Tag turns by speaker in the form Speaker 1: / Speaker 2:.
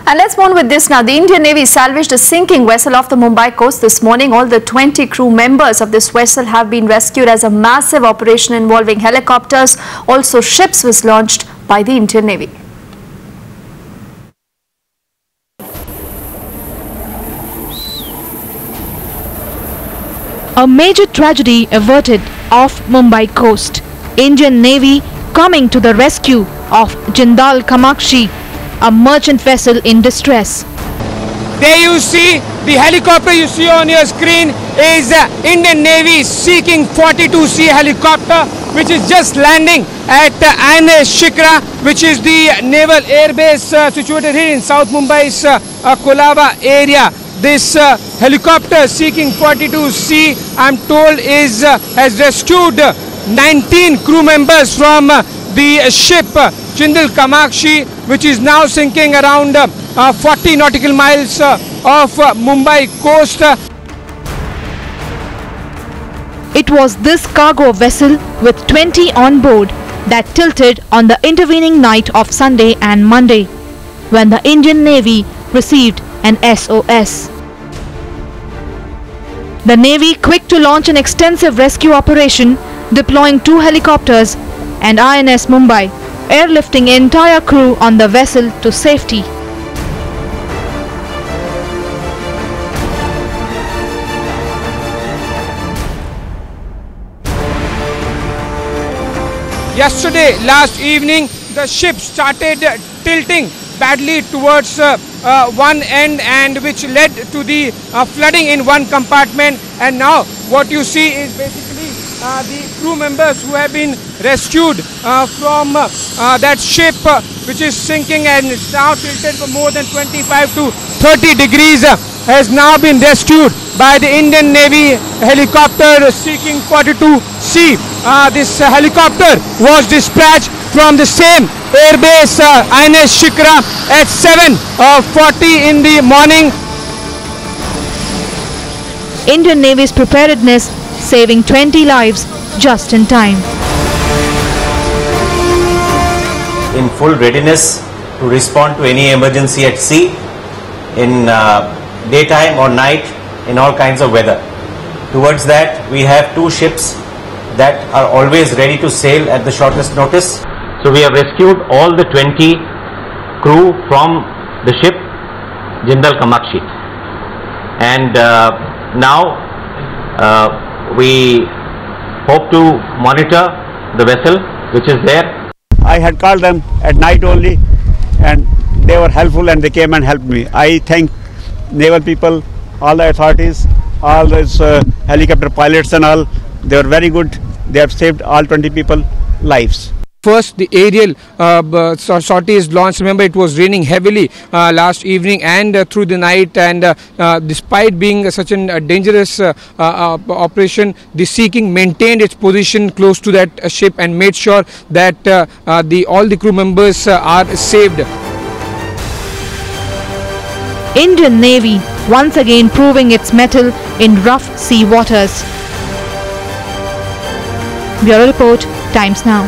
Speaker 1: And let's move on with this now. The Indian Navy salvaged a sinking vessel off the Mumbai coast this morning. All the 20 crew members of this vessel have been rescued as a massive operation involving helicopters. Also, ships was launched by the Indian Navy.
Speaker 2: A major tragedy averted off Mumbai coast. Indian Navy coming to the rescue of Jindal Kamakshi, a merchant vessel in distress.
Speaker 3: There you see the helicopter you see on your screen is Indian Navy Seeking 42C helicopter, which is just landing at INS Shikra, which is the naval air base situated here in South Mumbai's Kolaba area. This helicopter Seeking 42C, I'm told, has rescued 19 crew members from the ship Jindal Kamakshi, which is now sinking around 40 nautical miles off Mumbai coast.
Speaker 2: It was this cargo vessel with 20 on board that tilted on the intervening night of Sunday and Monday, when the Indian Navy received an SOS. The Navy quick to launch an extensive rescue operation, deploying 2 helicopters and INS Mumbai, airlifting entire crew on the vessel to safety.
Speaker 3: Yesterday, last evening, the ship started tilting badly towards one end, and which led to the flooding in one compartment. And now what you see is basically the crew members who have been rescued from that ship which is sinking and is now tilted for more than 25 to 30 degrees has now been rescued by the Indian Navy helicopter Seeking 42C. This helicopter was dispatched from the same airbase INS Shikra at 7:40 in the morning.
Speaker 2: Indian Navy's preparedness saving 20 lives just in time.
Speaker 4: In full readiness to respond to any emergency at sea, in daytime or night, in all kinds of weather. Towards that, we have 2 ships that are always ready to sail at the shortest notice. So we have rescued all the 20 crew from the ship Jindal Kamakshi, and now we hope to monitor the vessel which is there.
Speaker 5: I had called them at night only, and they were helpful and they came and helped me. I thank naval people, all the authorities, all those helicopter pilots and all. They were very good. They have saved all 20 people lives.
Speaker 3: First, the aerial sortie is launched. Remember, it was raining heavily last evening and through the night, and despite being such a dangerous operation, the Seeking maintained its position close to that ship and made sure that all the crew members are saved.
Speaker 2: Indian Navy once again proving its mettle in rough sea waters. Bureau Report, Times Now.